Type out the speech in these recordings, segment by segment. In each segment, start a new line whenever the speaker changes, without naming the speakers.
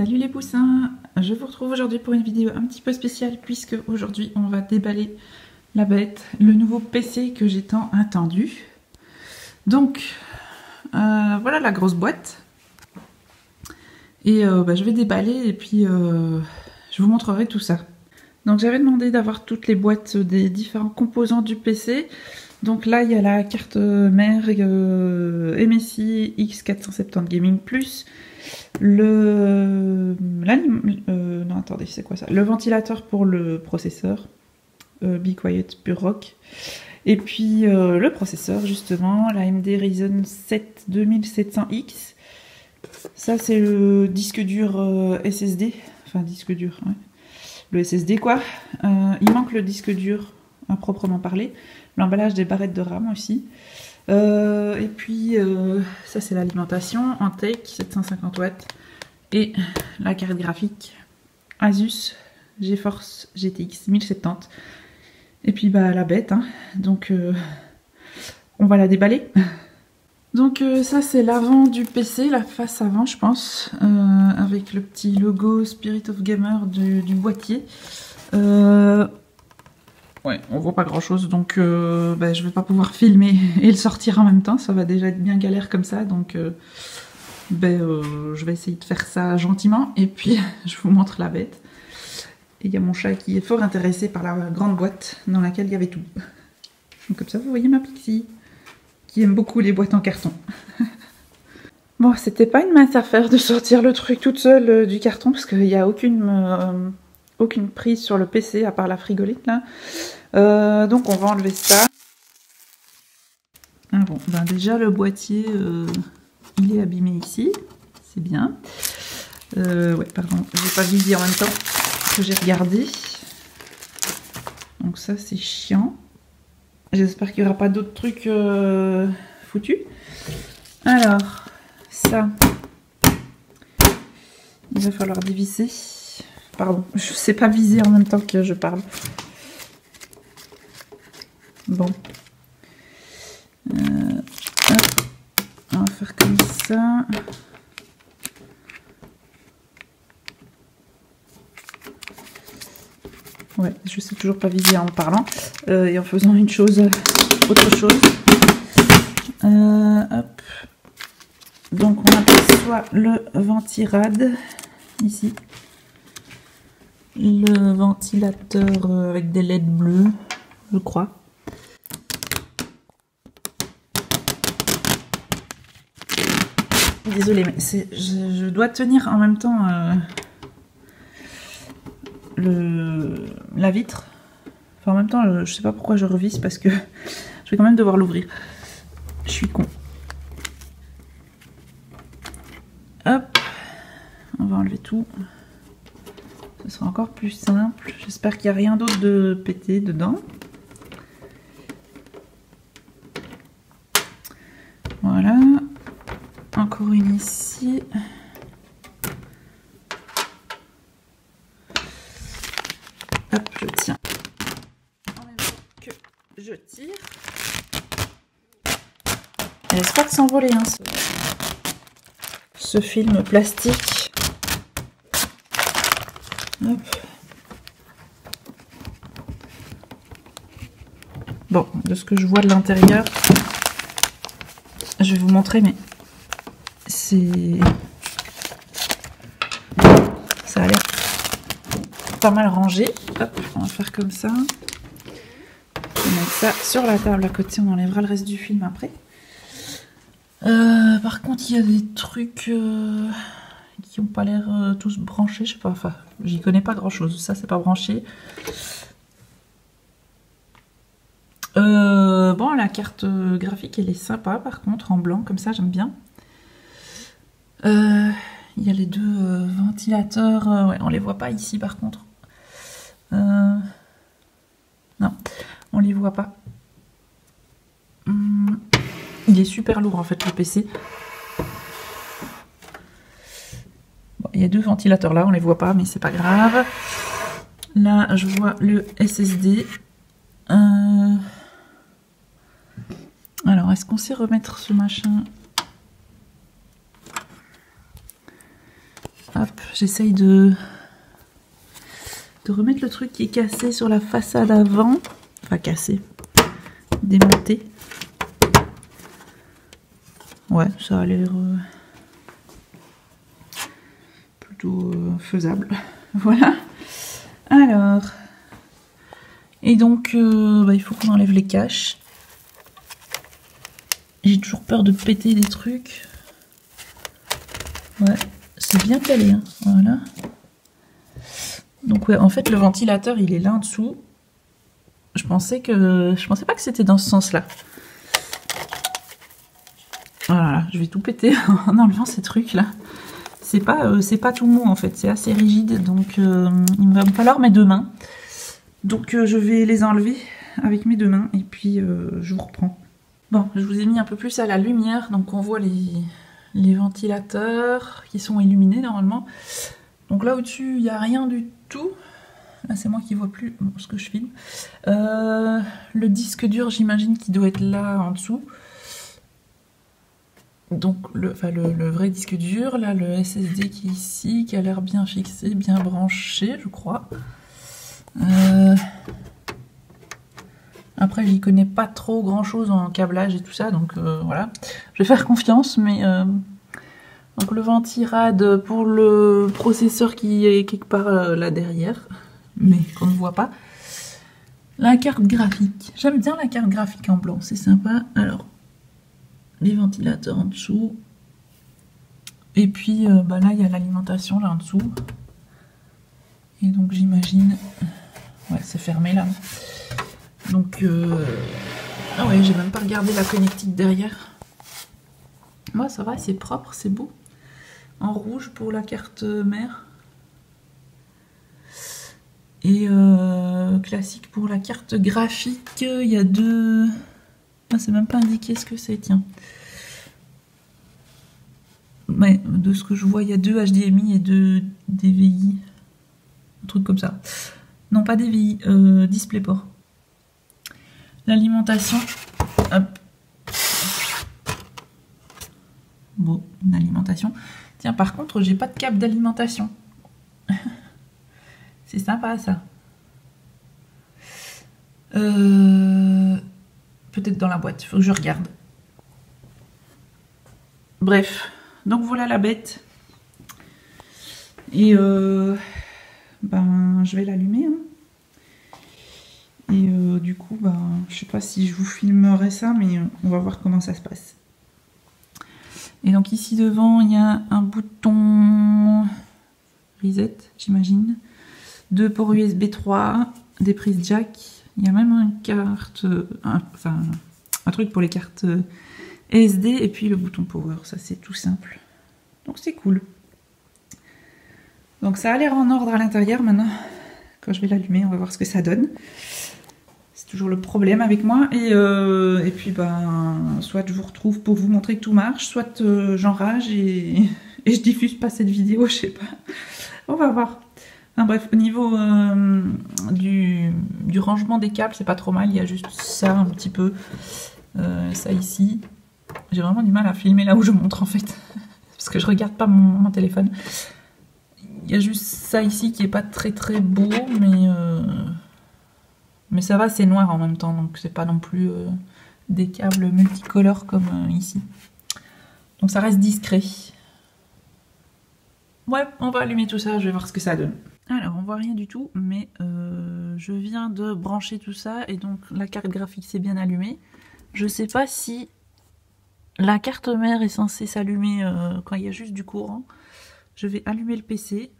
Salut les poussins, je vous retrouve aujourd'hui pour une vidéo un petit peu spéciale puisque aujourd'hui on va déballer la bête, le nouveau PC que j'ai tant attendu. Donc voilà la grosse boîte et je vais déballer et puis je vous montrerai tout ça. Donc j'avais demandé d'avoir toutes les boîtes des différents composants du PC. Donc là il y a la carte mère MSI X470 Gaming Plus. Non attendez, c'est quoi ça? Le ventilateur pour le processeur Be Quiet Pure Rock. Et puis le processeur justement, la AMD Ryzen 7 2700X. Ça c'est le disque dur SSD. Enfin disque dur, ouais. Le SSD quoi. Il manque le disque dur à proprement parler. L'emballage des barrettes de RAM aussi. Et puis ça c'est l'alimentation en tech 750 watts et la carte graphique Asus GeForce GTX 1070 et puis la bête hein. Donc on va la déballer. Donc ça c'est l'avant du PC, la face avant je pense, avec le petit logo Spirit of Gamer du boîtier. Ouais, on voit pas grand chose donc je vais pas pouvoir filmer et le sortir en même temps, ça va déjà être bien galère comme ça donc je vais essayer de faire ça gentiment et puis je vous montre la bête. Et il y a mon chat qui est fort intéressé par la grande boîte dans laquelle il y avait tout. Donc comme ça vous voyez ma Pixie qui aime beaucoup les boîtes en carton. Bon, c'était pas une mince affaire de sortir le truc toute seule du carton parce qu'il n'y a aucune prise sur le PC à part la frigolite là. Donc on va enlever ça. Ah bon, déjà le boîtier il est abîmé ici, c'est bien. Ouais pardon, j'ai pas visé en même temps que j'ai regardé. Donc ça c'est chiant. J'espère qu'il n'y aura pas d'autres trucs foutus. Alors ça, il va falloir dévisser. Pardon, je sais pas viser en même temps que je parle. Bon. Hop. On va faire comme ça. Ouais, je sais toujours pas viser en parlant. Et en faisant autre chose. Hop. Donc on aperçoit le ventirad ici. Le ventilateur avec des LED bleus, je crois. Désolée, mais je dois tenir en même temps la vitre. Enfin, en même temps, je sais pas pourquoi je revisse parce que je vais quand même devoir l'ouvrir. Je suis con. Hop, on va enlever tout. Ce sera encore plus simple. J'espère qu'il n'y a rien d'autre de pété dedans. Voilà. Encore une ici. Hop, je tiens. En même temps que je tire. Elle laisse pas de s'envoler, hein, ce film plastique. Hop. Bon, de ce que je vois de l'intérieur, je vais vous montrer, mais ça a l'air pas mal rangé. Hop, on va faire comme ça. On va mettre ça sur la table à côté, on enlèvera le reste du film après. Par contre, il y a des trucs qui ont pas l'air tous branchés, je sais pas, enfin, j'y connais pas grand chose. Ça, c'est pas branché. Bon, la carte graphique, elle est sympa par contre, en blanc, comme ça, j'aime bien. Il y a les deux ventilateurs, ouais, on les voit pas ici par contre. Non, on les voit pas. Il est super lourd en fait le PC. Bon, il y a deux ventilateurs là, on les voit pas, mais c'est pas grave. Là, je vois le SSD. Alors, est-ce qu'on sait remettre ce machin? Hop, j'essaye de remettre le truc qui est cassé sur la façade avant. Enfin cassé, démonté. Ouais, ça a l'air plutôt faisable. Voilà. Alors, et donc il faut qu'on enlève les caches. J'ai toujours peur de péter des trucs. Ouais, c'est bien calé, hein. Voilà. Donc ouais, en fait le ventilateur il est là en dessous. Je pensais pas que c'était dans ce sens-là. Voilà, je vais tout péter en enlevant ces trucs là. C'est pas tout mou en fait, c'est assez rigide, donc il va me falloir mes deux mains. Donc je vais les enlever avec mes deux mains et puis je vous reprends. Bon, je vous ai mis un peu plus à la lumière, donc on voit les ventilateurs qui sont illuminés normalement. Donc là au-dessus, il n'y a rien du tout. Là, c'est moi qui vois plus ce que je filme. Le disque dur, j'imagine qu'il doit être là en dessous. Donc le vrai disque dur, là le SSD qui est ici, qui a l'air bien fixé, bien branché, je crois. Après, j'y connais pas trop grand chose en câblage et tout ça, donc voilà. Je vais faire confiance, mais donc le ventirad pour le processeur qui est quelque part là derrière, mais qu'on ne voit pas. La carte graphique. J'aime bien la carte graphique en blanc, c'est sympa. Alors, les ventilateurs en dessous. Et puis là, il y a l'alimentation là en dessous. Et donc, j'imagine... Ouais, c'est fermé là. Donc, ah ouais, j'ai même pas regardé la connectique derrière. Moi, ça va, c'est propre, c'est beau. En rouge pour la carte mère. Et classique pour la carte graphique. Il y a deux... Ah, c'est même pas indiqué ce que c'est, tiens. Ouais, de ce que je vois, il y a deux HDMI et deux DVI. Un truc comme ça. Non, pas DVI, DisplayPort. L'alimentation. Hop. Bon, une alimentation. Tiens, par contre, j'ai pas de câble d'alimentation. C'est sympa, ça. Peut-être dans la boîte, il faut que je regarde. Bref, donc voilà la bête. Et je vais l'allumer. Hein. Et du coup, je sais pas si je vous filmerai ça, mais on va voir comment ça se passe. Et donc ici devant, il y a un bouton reset, j'imagine. 2 ports USB 3, des prises jack. Il y a même une carte, un truc pour les cartes SD et puis le bouton power. Ça, c'est tout simple. Donc c'est cool. Donc ça a l'air en ordre à l'intérieur maintenant. Quand je vais l'allumer, on va voir ce que ça donne. C'est toujours le problème avec moi. Et puis soit je vous retrouve pour vous montrer que tout marche, soit j'enrage et je diffuse pas cette vidéo, je sais pas. On va voir. Enfin, bref, au niveau du rangement des câbles, c'est pas trop mal. Il y a juste ça un petit peu. Ça ici. J'ai vraiment du mal à filmer là où je montre en fait. Parce que je regarde pas mon téléphone. Il y a juste ça ici qui est pas très très beau, mais ça va, c'est noir en même temps, donc c'est pas non plus des câbles multicolores comme ici. Donc ça reste discret. Ouais, on va allumer tout ça, je vais voir ce que ça donne. Alors, on voit rien du tout, mais je viens de brancher tout ça, et donc la carte graphique s'est bien allumée. Je sais pas si la carte mère est censée s'allumer quand il y a juste du courant. Je vais allumer le PC.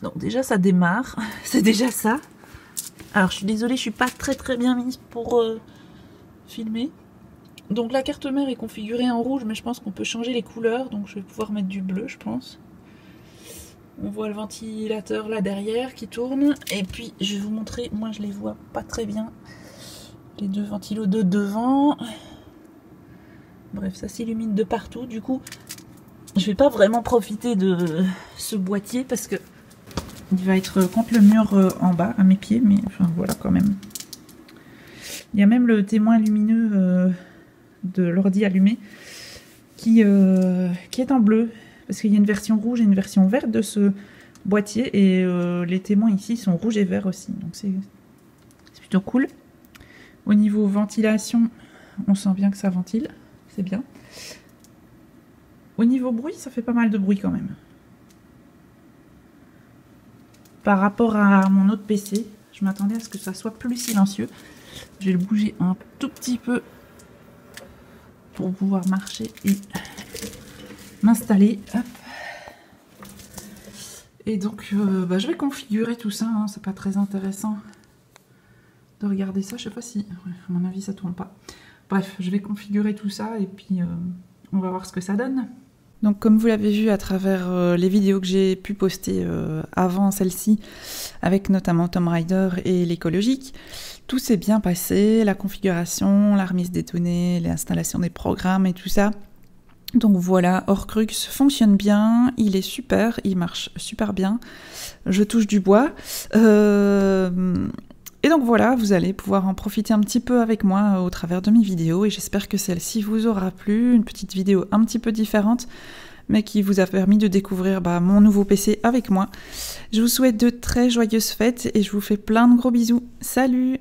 Donc déjà ça démarre, c'est déjà ça. Alors je suis désolée, je suis pas très bien mise pour filmer. Donc la carte mère est configurée en rouge, mais je pense qu'on peut changer les couleurs. Donc je vais pouvoir mettre du bleu, je pense. On voit le ventilateur là derrière qui tourne. Et puis je vais vous montrer, moi je les vois pas très bien. Les deux ventilos de devant. Bref, ça s'illumine de partout. Du coup, je vais pas vraiment profiter de ce boîtier parce que il va être contre le mur en bas à mes pieds, mais enfin voilà quand même. Il y a même le témoin lumineux de l'ordi allumé qui est en bleu parce qu'il y a une version rouge et une version verte de ce boîtier, et les témoins ici sont rouges et verts aussi, donc c'est plutôt cool. Au niveau ventilation, on sent bien que ça ventile, c'est bien. Au niveau bruit, ça fait pas mal de bruit quand même. Par rapport à mon autre PC, je m'attendais à ce que ça soit plus silencieux. Je vais le bouger un tout petit peu pour pouvoir marcher et m'installer. Et donc, je vais configurer tout ça, hein. C'est pas très intéressant de regarder ça. Je sais pas si... Ouais, à mon avis, ça tourne pas. Bref, je vais configurer tout ça et puis on va voir ce que ça donne. Donc comme vous l'avez vu à travers les vidéos que j'ai pu poster avant celle-ci, avec notamment Tomb Raider et l'écologique, tout s'est bien passé, la configuration, la remise des données, l'installation des programmes et tout ça. Donc voilà, Horcrux fonctionne bien, il est super, il marche super bien, je touche du bois. Et donc voilà, vous allez pouvoir en profiter un petit peu avec moi au travers de mes vidéos, et j'espère que celle-ci vous aura plu, une petite vidéo un petit peu différente, mais qui vous a permis de découvrir mon nouveau PC avec moi. Je vous souhaite de très joyeuses fêtes et je vous fais plein de gros bisous. Salut!